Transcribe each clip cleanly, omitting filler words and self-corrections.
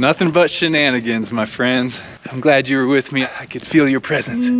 Nothing but shenanigans, my friends. I'm glad you were with me. I could feel your presence.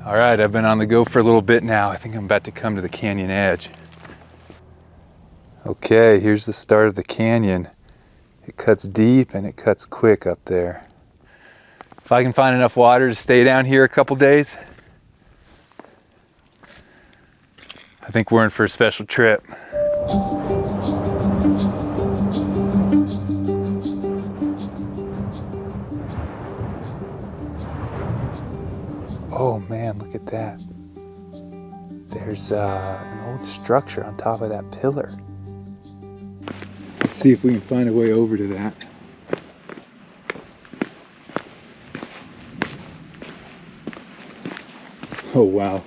All right, I've been on the go for a little bit now. I think I'm about to come to the canyon edge. Okay, here's the start of the canyon. It cuts deep and it cuts quick up there. If I can find enough water to stay down here a couple days, I think we're in for a special trip. Oh man, look at that. There's an old structure on top of that pillar. Let's see if we can find a way over to that. Oh wow,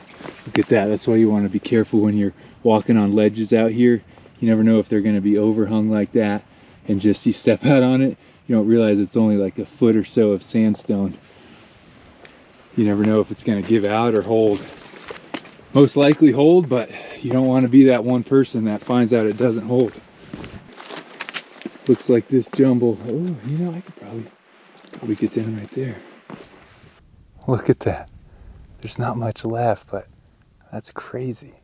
look at that. That's why you want to be careful when you're walking on ledges out here. You never know if they're going to be overhung like that, and just you step out on it, you don't realize it's only like a foot or so of sandstone. You never know if it's going to give out or hold. Most likely hold, but you don't want to be that one person that finds out it doesn't hold. Looks like this jumble. Oh, you know, I could probably get down right there. Look at that. There's not much left, but that's crazy.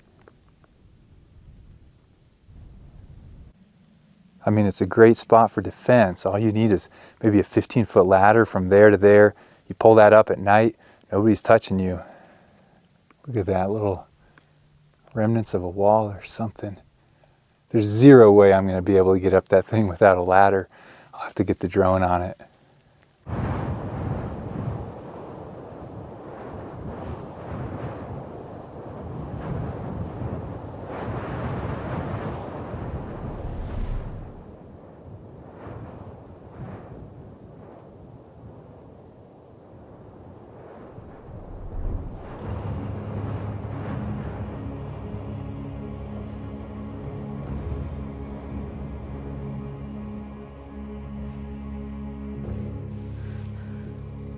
I mean, it's a great spot for defense. All you need is maybe a 15-foot ladder from there to there. You pull that up at night, nobody's touching you. Look at that, little remnants of a wall or something. There's zero way I'm going to be able to get up that thing without a ladder. I'll have to get the drone on it.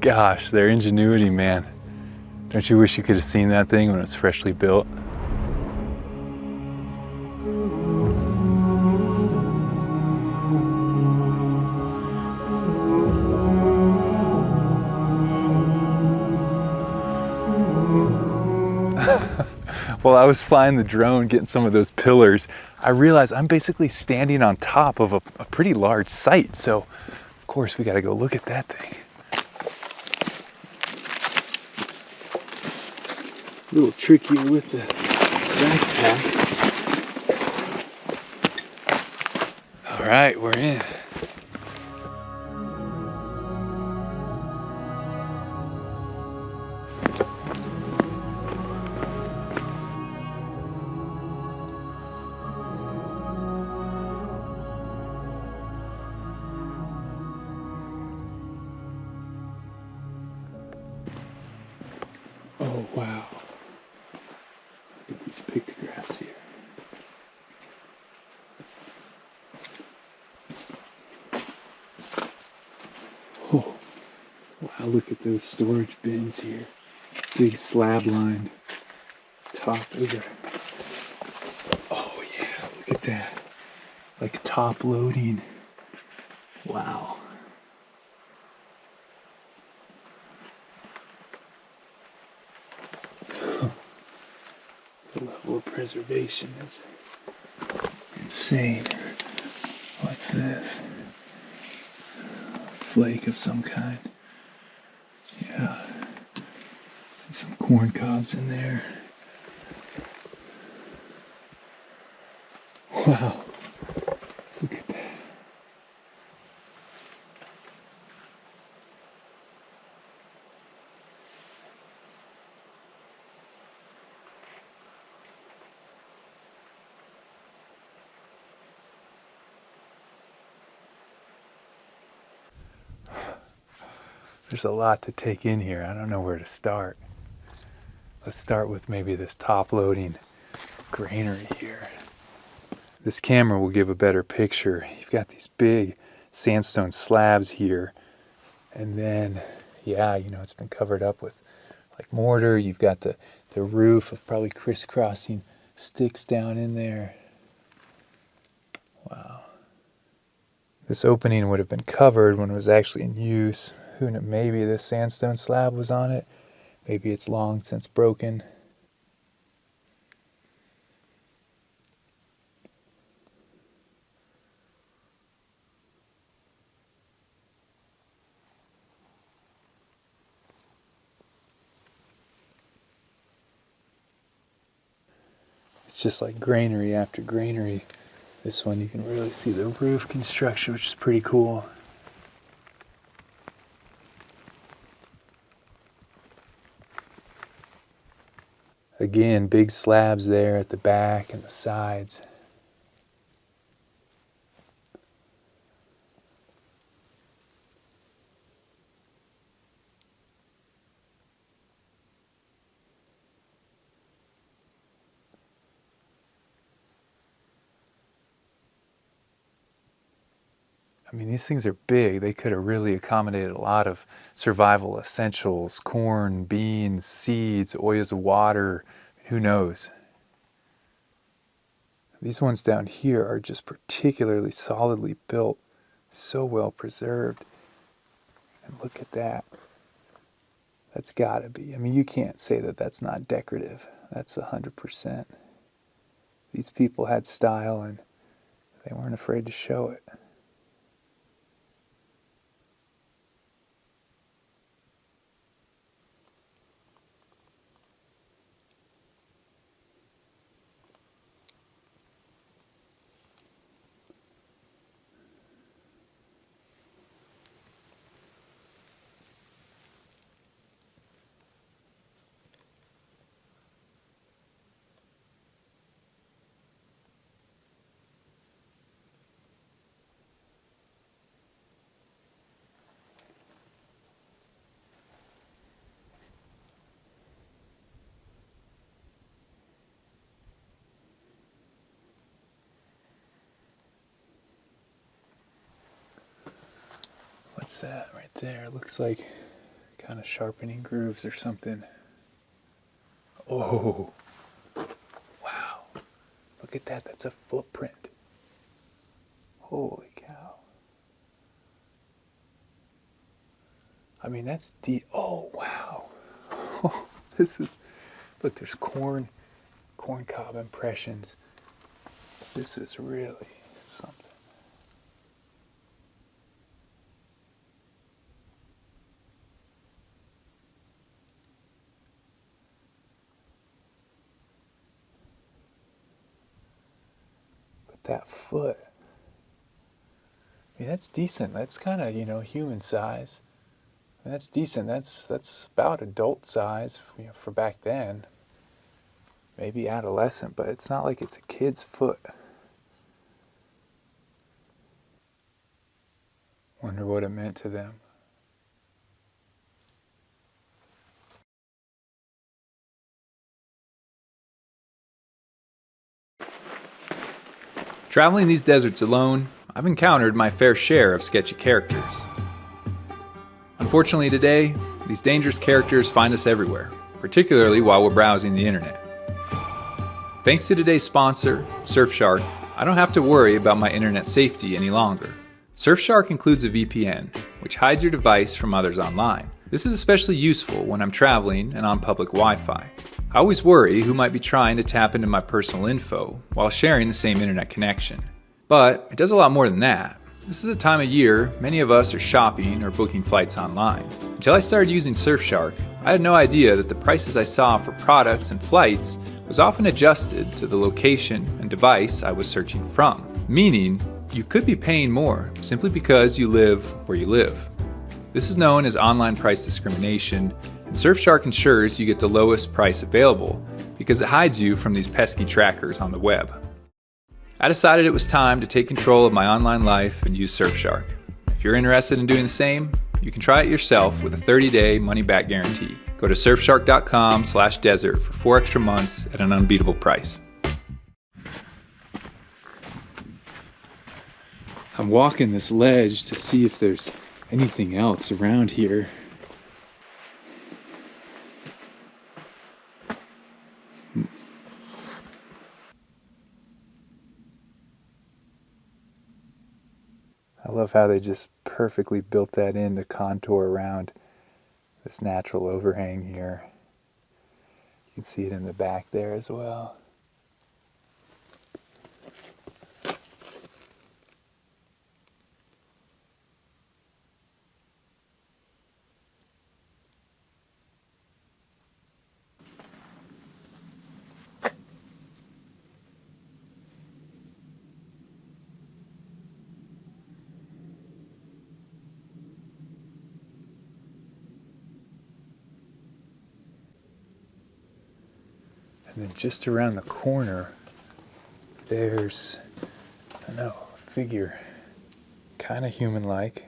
Gosh, their ingenuity, man. Don't you wish you could have seen that thing when it was freshly built? While I was flying the drone, getting some of those pillars, I realized I'm basically standing on top of a pretty large site. So, of course, we gotta go look at that thing. A little trickier with the backpack. All right, we're in. Oh, wow. Look at these pictographs here. Oh, wow, look at those storage bins here. Big slab lined top. Those are, oh yeah, look at that. Like top loading. Wow. The level of preservation is insane. What's this? Flake of some kind. Yeah. See some corn cobs in there. Wow. Look at that. There's a lot to take in here. I don't know where to start. Let's start with maybe this top-loading granary here. This camera will give a better picture. You've got these big sandstone slabs here. And then, yeah, you know, it's been covered up with like mortar. You've got the roof of probably crisscrossing sticks down in there. Wow. This opening would have been covered when it was actually in use. Who knows, maybe this sandstone slab was on it. Maybe it's long since broken. It's just like granary after granary. This one you can really see the roof construction, which is pretty cool. Again, big slabs there at the back and the sides. I mean, these things are big. They could have really accommodated a lot of survival essentials, corn, beans, seeds, oils of water, who knows. These ones down here are just particularly solidly built, so well preserved. And look at that. That's gotta be. I mean, you can't say that that's not decorative. That's 100%. These people had style and they weren't afraid to show it. What's that right there? It looks like kind of sharpening grooves or something. Oh, wow. Look at that. That's a footprint. Holy cow. I mean, that's deep. Oh, wow. This is, look, there's corn cob impressions. This is really something. That foot. I mean, that's decent. That's kind of, you know, human size. I mean, that's decent. That's about adult size, you know, for back then. Maybe adolescent, but it's not like it's a kid's foot. Wonder what it meant to them. Traveling these deserts alone, I've encountered my fair share of sketchy characters. Unfortunately today, these dangerous characters find us everywhere, particularly while we're browsing the internet. Thanks to today's sponsor, Surfshark, I don't have to worry about my internet safety any longer. Surfshark includes a VPN, which hides your device from others online. This is especially useful when I'm traveling and on public Wi-Fi. I always worry who might be trying to tap into my personal info while sharing the same internet connection. But it does a lot more than that. This is a time of year many of us are shopping or booking flights online. Until I started using Surfshark, I had no idea that the prices I saw for products and flights was often adjusted to the location and device I was searching from. Meaning, you could be paying more simply because you live where you live. This is known as online price discrimination, and Surfshark ensures you get the lowest price available because it hides you from these pesky trackers on the web. I decided it was time to take control of my online life and use Surfshark. If you're interested in doing the same, you can try it yourself with a 30-day money-back guarantee. Go to surfshark.com/desert for 4 extra months at an unbeatable price. I'm walking this ledge to see if there's anything else around here. I love how they just perfectly built that in to contour around this natural overhang here. You can see it in the back there as well. And then just around the corner, there's, I don't know, a figure, kind of human-like.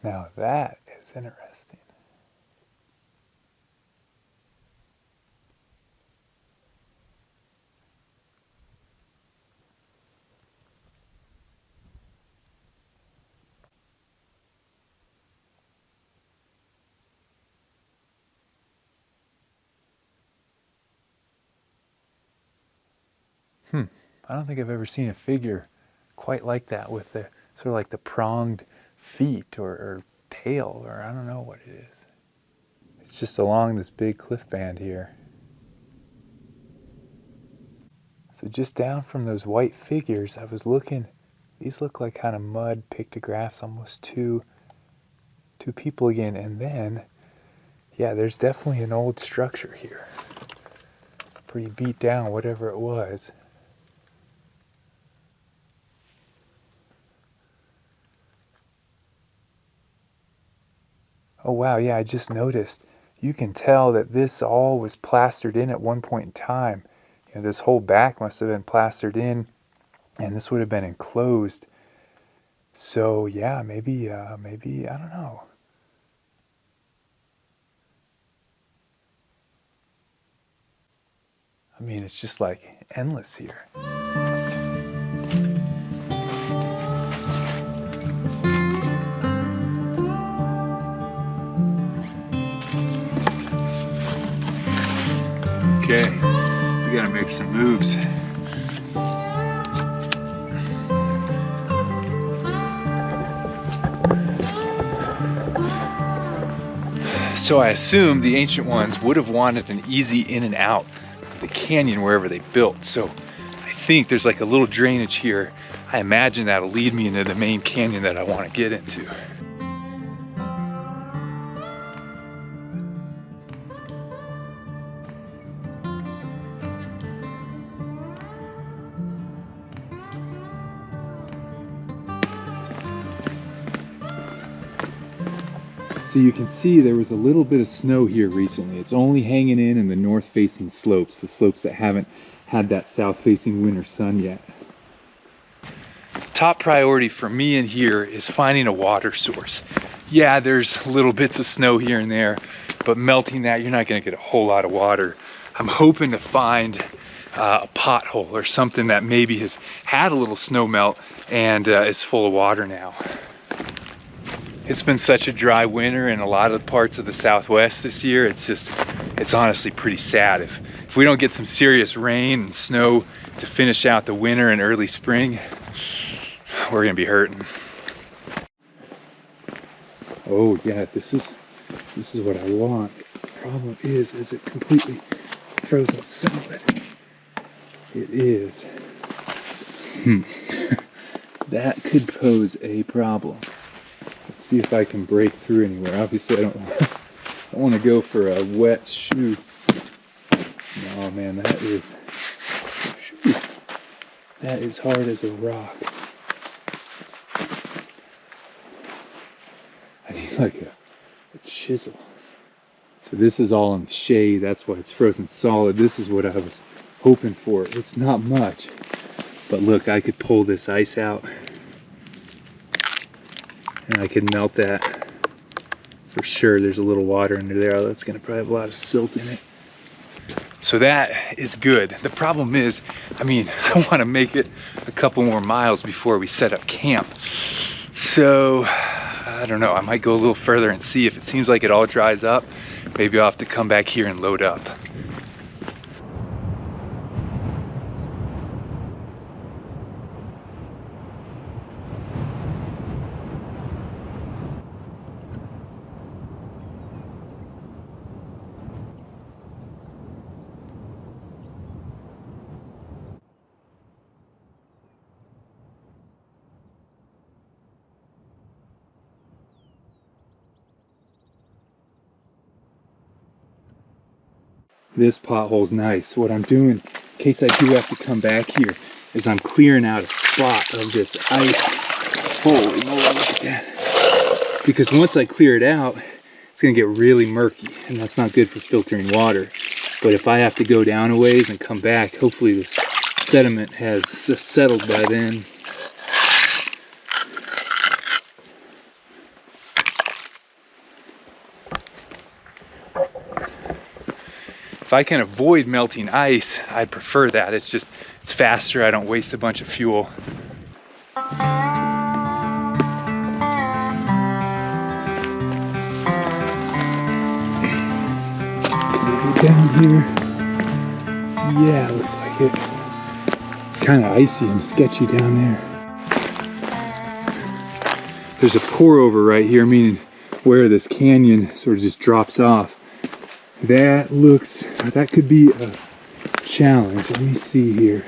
Now that is interesting. I don't think I've ever seen a figure quite like that with the sort of like the pronged feet or tail, or I don't know what it is. It's just along this big cliff band here. So just down from those white figures, I was looking, these look like kind of mud pictographs, almost two people again. And then, yeah, there's definitely an old structure here. Pretty beat down, whatever it was. Oh wow, yeah, I just noticed. You can tell that this all was plastered in at one point in time. You know, this whole back must have been plastered in, and this would have been enclosed. So yeah, maybe I don't know. I mean, it's just like endless here. Okay, we gotta make some moves. So I assume the ancient ones would have wanted an easy in and out of the canyon wherever they built. So I think there's like a little drainage here. I imagine that'll lead me into the main canyon that I want to get into. So you can see there was a little bit of snow here recently. It's only hanging in the north-facing slopes, the slopes that haven't had that south-facing winter sun yet. Top priority for me in here is finding a water source. Yeah, there's little bits of snow here and there, but melting that, you're not gonna get a whole lot of water. I'm hoping to find a pothole or something that maybe has had a little snow melt and is full of water now. It's been such a dry winter in a lot of parts of the Southwest this year. It's honestly pretty sad. If we don't get some serious rain and snow to finish out the winter and early spring, we're gonna be hurting. Oh yeah, this is what I want. The problem is it completely frozen solid? It is. That could pose a problem. Let's see if I can break through anywhere. Obviously, I don't want to go for a wet shoe. No, man, that is hard as a rock. I need like a chisel. So this is all in the shade. That's why it's frozen solid. This is what I was hoping for. It's not much, but look, I could pull this ice out and I could melt that for sure. There's a little water under there. That's gonna probably have a lot of silt in it. So that is good. The problem is, I mean, I want to make it a couple more miles before we set up camp. So I don't know, I might go a little further and see if it seems like it all dries up. Maybe I'll have to come back here and load up. This pothole's nice. What I'm doing, in case I do have to come back here, is I'm clearing out a spot of this ice. Holy moly, look at that. Because once I clear it out, it's gonna get really murky, and that's not good for filtering water. But if I have to go down a ways and come back, hopefully this sediment has settled by then. If I can avoid melting ice, I'd prefer that. It's faster, I don't waste a bunch of fuel. Can we get down here? Yeah, looks like it. It's kind of icy and sketchy down there. There's a pour over right here, meaning where this canyon sort of just drops off. That could be a challenge. Let me see here.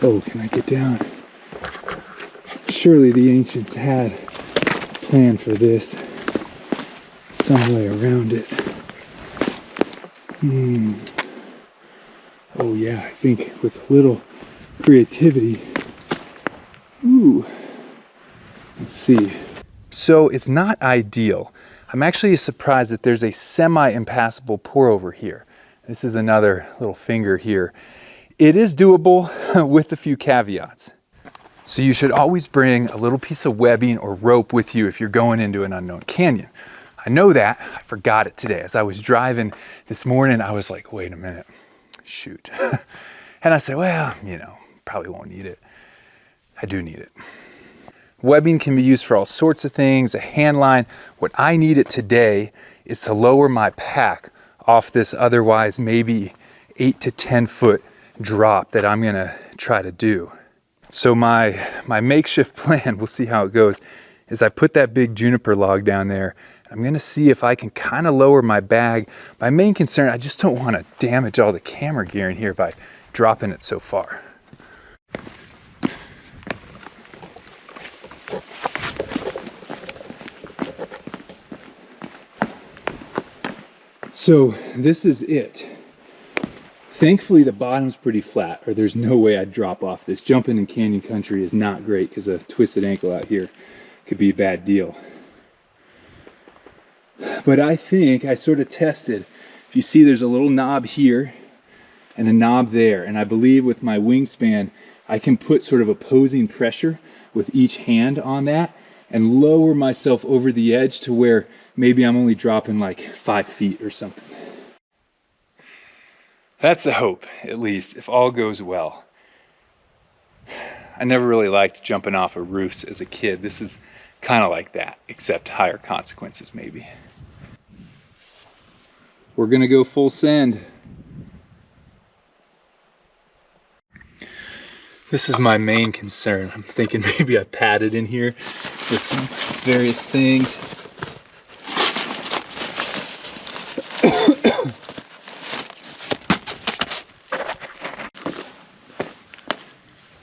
Oh, can I get down? Surely the ancients had a plan for this. Some way around it. Oh yeah, I think with a little creativity. Ooh. Let's see. So it's not ideal. I'm actually surprised that there's a semi-impassable pour over here. This is another little finger here. It is doable with a few caveats. So you should always bring a little piece of webbing or rope with you if you're going into an unknown canyon. I know that, I forgot it today. As I was driving this morning, I was like, wait a minute, shoot. And I said, well, you know, probably won't need it. I do need it. Webbing can be used for all sorts of things, a hand line. What I need it today is to lower my pack off this otherwise maybe 8 to 10 foot drop that I'm gonna try to do. So my makeshift plan, we'll see how it goes, is I put that big juniper log down there. I'm gonna see if I can kind of lower my bag. My main concern, I just don't wanna damage all the camera gear in here by dropping it so far. So this is it. Thankfully the bottom's pretty flat, or there's no way I'd drop off this. Jumping in canyon country is not great because a twisted ankle out here could be a bad deal. But I think I sort of tested. If you see, there's a little knob here and a knob there, and I believe with my wingspan I can put sort of opposing pressure with each hand on that and lower myself over the edge to where maybe I'm only dropping like 5 feet or something. That's the hope, at least, if all goes well. I never really liked jumping off of roofs as a kid. This is kind of like that, except higher consequences maybe. We're gonna go full send. This is my main concern. I'm thinking maybe I padded in here with some various things.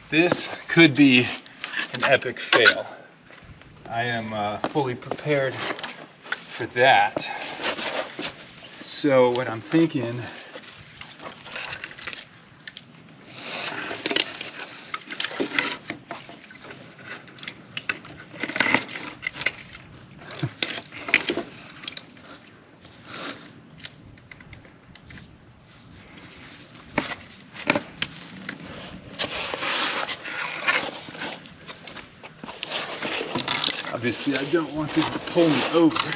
This could be an epic fail. I am fully prepared for that. So what I'm thinking, obviously I don't want this to pull me over.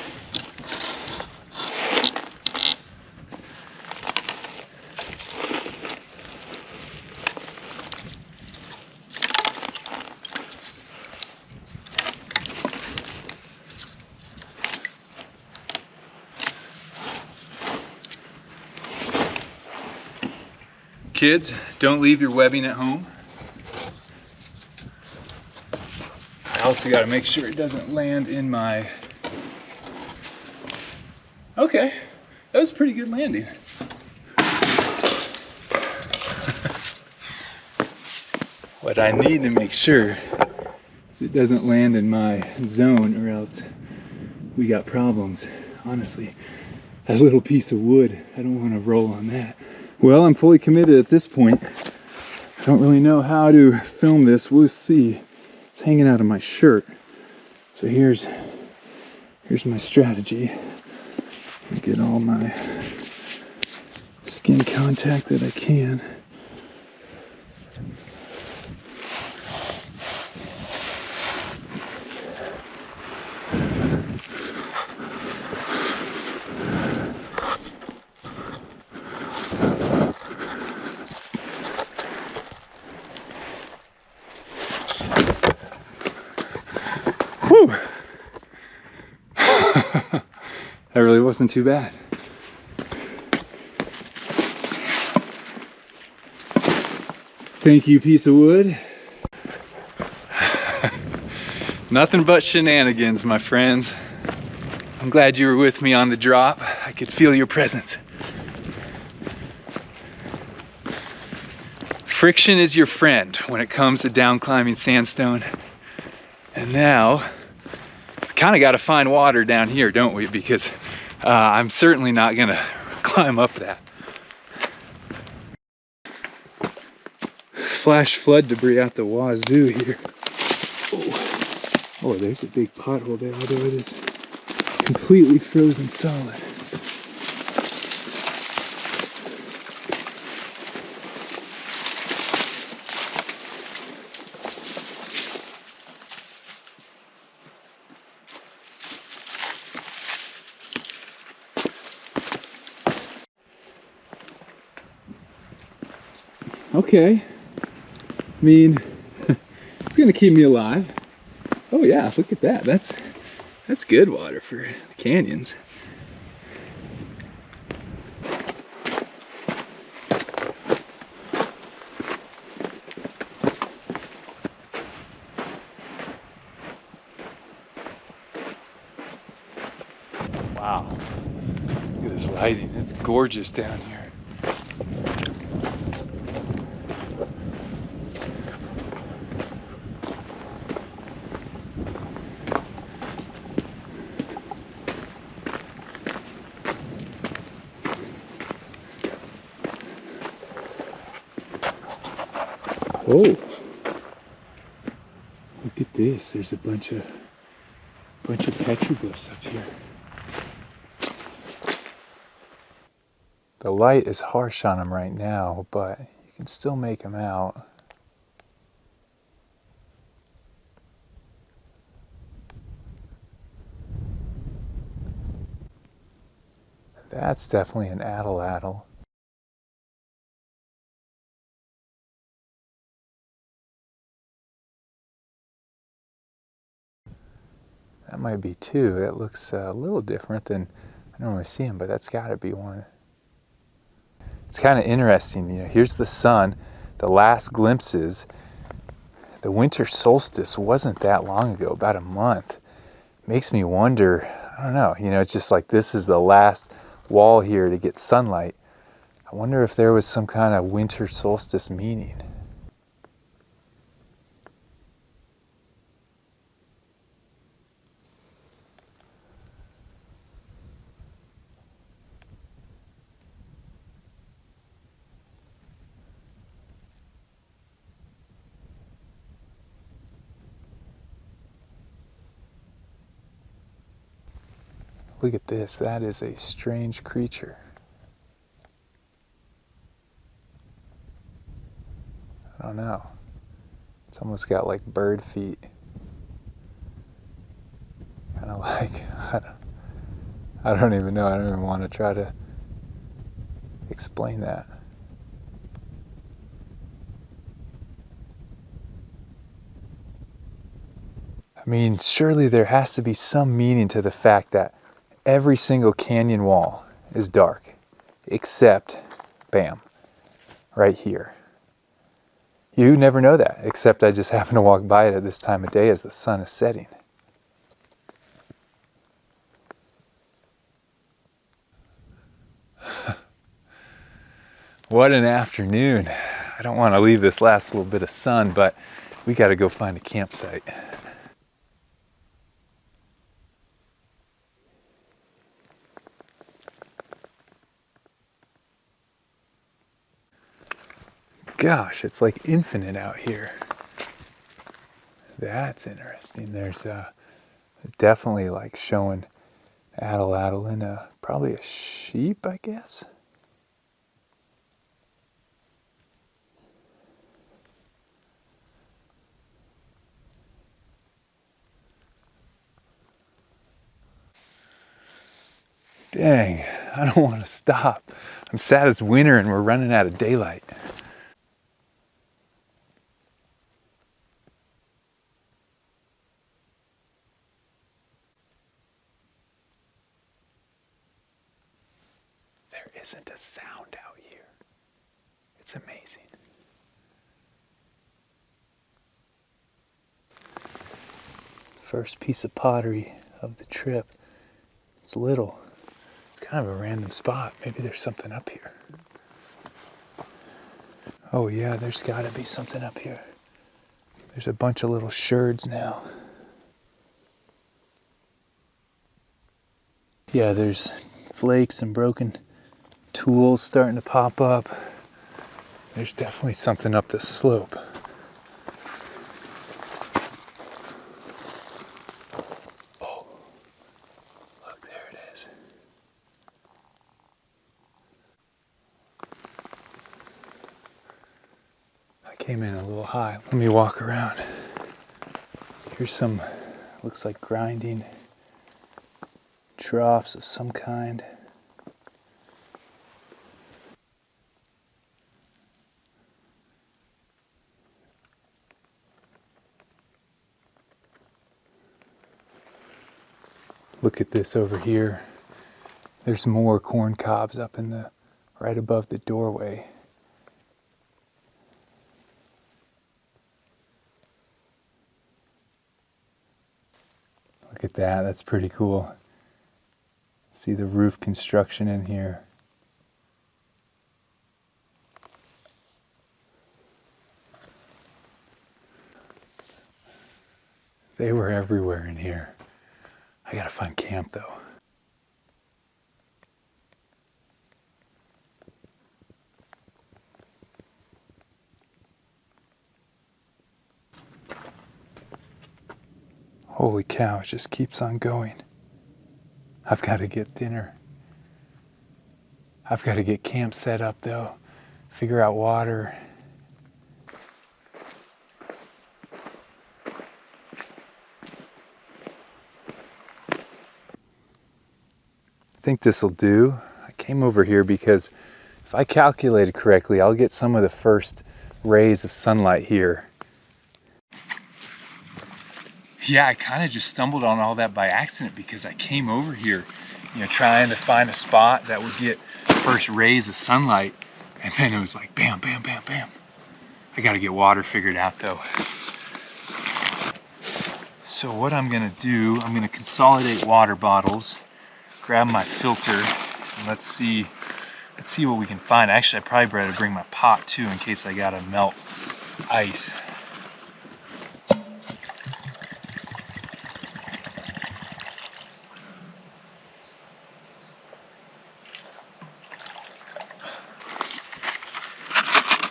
Kids, don't leave your webbing at home. I also got to make sure it doesn't land in my... Okay, that was a pretty good landing. What I need to make sure is it doesn't land in my zone, or else we got problems. Honestly, that little piece of wood, I don't want to roll on that. Well, I'm fully committed at this point. I don't really know how to film this. We'll see. It's hanging out of my shirt. So here's my strategy. Get all my skin contact that I can. Whew. That really wasn't too bad. Thank you, piece of wood. Nothing but shenanigans, my friends. I'm glad you were with me on the drop. I could feel your presence. Friction is your friend when it comes to down climbing sandstone. And now, we kind of got to find water down here, don't we? Because I'm certainly not going to climb up that. Flash flood debris out the wazoo here. Oh, there's a big pothole there, although it is completely frozen solid. Okay, I mean, it's gonna keep me alive. Oh yeah, look at that. That's good water for the canyons. Wow, look at this lighting. It's gorgeous down here. Oh, look at this. There's a bunch of petroglyphs up here. The light is harsh on them right now, but you can still make them out. That's definitely an atlatl. That might be two. That looks a little different than I normally see them, but that's got to be one. It's kind of interesting, you know, here's the sun, the last glimpses the winter solstice wasn't that long ago, about a month. Makes me wonder, I don't know, you know, it's just like this is the last wall here to get sunlight. I wonder if there was some kind of winter solstice meaning. Look at this, that is a strange creature. I don't know. It's almost got like bird feet. Kind of like, I don't even know. I don't even want to try to explain that. I mean, surely there has to be some meaning to the fact that every single canyon wall is dark, except, bam, right here. You never know that, except I just happen to walk by it at this time of day as the sun is setting. What an afternoon. I don't want to leave this last little bit of sun, but we got to go find a campsite. Gosh, it's like infinite out here. That's interesting. There's definitely like showing addle in probably a sheep, I guess. Dang, I don't want to stop. I'm sad it's winter and we're running out of daylight. There isn't a sound out here. It's amazing. First piece of pottery of the trip. It's little. It's kind of a random spot. Maybe there's something up here. Oh yeah, there's gotta be something up here. There's a bunch of little sherds now. Yeah, there's flakes and broken tools starting to pop up. There's definitely something up this slope. Oh, look, there it is. I came in a little high. Let me walk around. Here's some, looks like grinding troughs of some kind. Look at this over here. There's more corn cobs up in the, right above the doorway. Look at that, that's pretty cool. See the roof construction in here. They were everywhere in here. I gotta find camp though. Holy cow, it just keeps on going. I've got to get dinner. I've got to get camp set up though. Figure out water. I think this will do. I came over here because if I calculated correctly, I'll get some of the first rays of sunlight here. Yeah, I kind of just stumbled on all that by accident because I came over here, you know, trying to find a spot that would get first rays of sunlight. And then it was like, bam, bam, bam, bam. I got to get water figured out though. So what I'm gonna do, I'm gonna consolidate water bottles, grab my filter, and let's see what we can find. Actually, I probably better bring my pot too in case I gotta melt ice.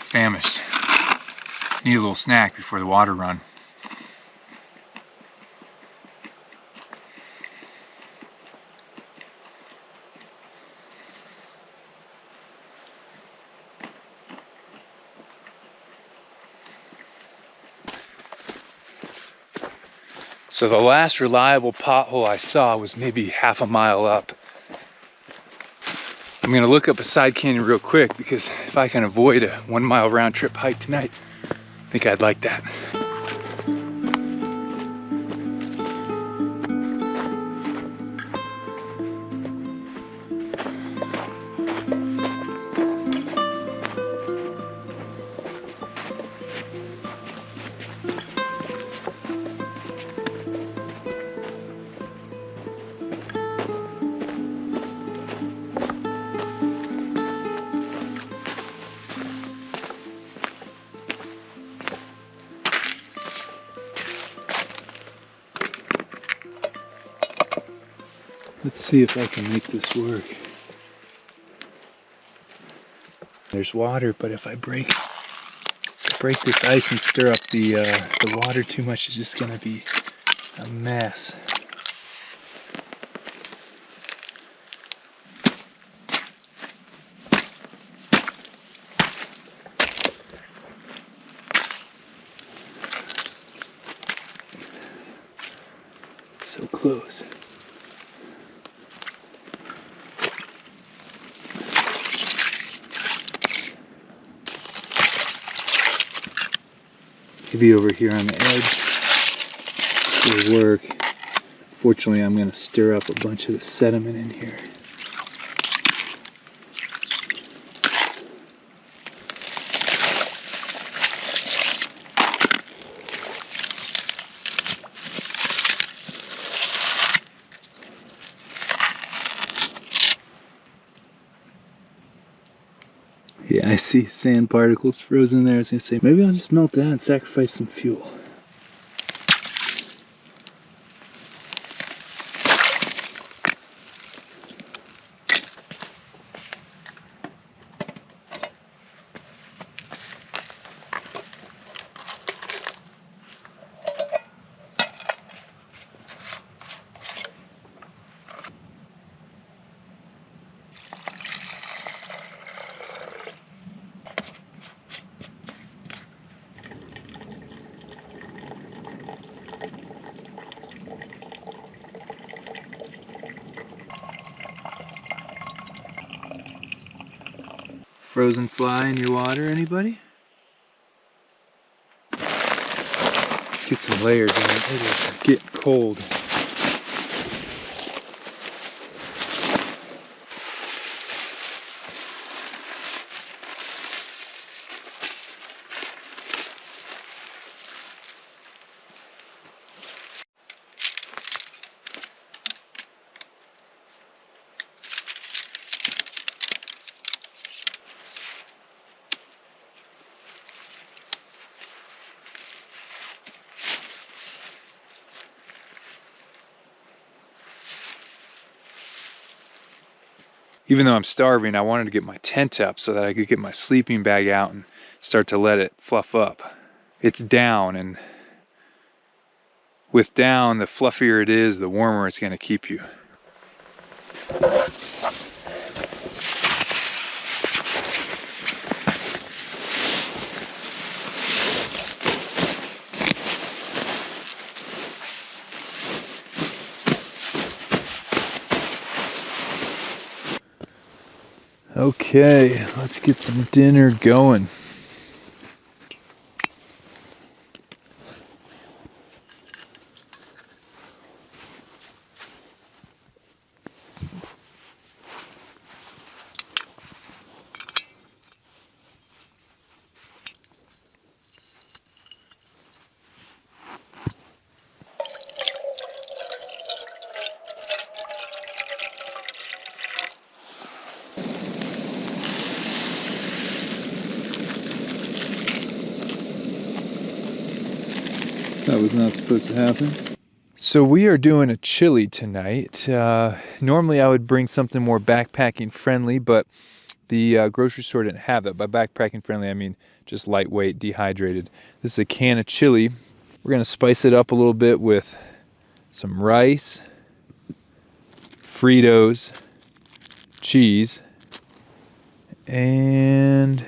Famished. Need a little snack before the water run. So the last reliable pothole I saw was maybe half a mile up. I'm gonna look up a side canyon real quick because if I can avoid a 1 mile round trip hike tonight, I think I'd like that. Let's see if I can make this work. There's water, but if I break this ice and stir up the water too much, it's just gonna be a mess. So close. Maybe over here on the edge will work. Fortunately, I'm going to stir up a bunch of the sediment in here. Yeah, I see sand particles frozen there. I was gonna say, maybe I'll just melt that and sacrifice some fuel. Frozen fly in your water, anybody? Let's get some layers in it. It is getting cold. Even though I'm starving, I wanted to get my tent up so that I could get my sleeping bag out and start to let it fluff up. It's down, and with down, the fluffier it is, the warmer it's going to keep you. Okay, let's get some dinner going. That was not supposed to happen. So we are doing a chili tonight. Normally I would bring something more backpacking friendly, but the grocery store didn't have that. By backpacking friendly, I mean just lightweight, dehydrated. This is a can of chili. We're gonna spice it up a little bit with some rice, Fritos, cheese, and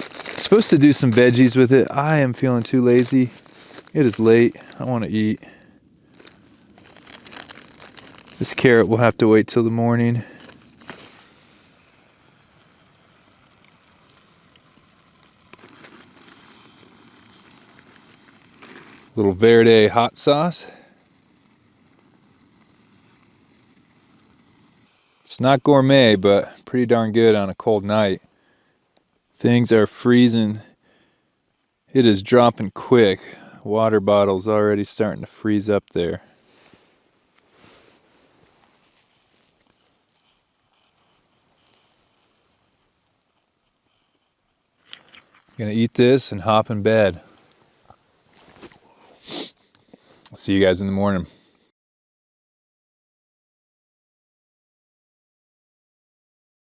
supposed to do some veggies with it. I am feeling too lazy. It is late. I want to eat. This carrot will have to wait till the morning. Little Verde hot sauce. It's not gourmet, but pretty darn good on a cold night. Things are freezing. It is dropping quick. Water bottle's already starting to freeze up there. Gonna eat this and hop in bed. I'll see you guys in the morning.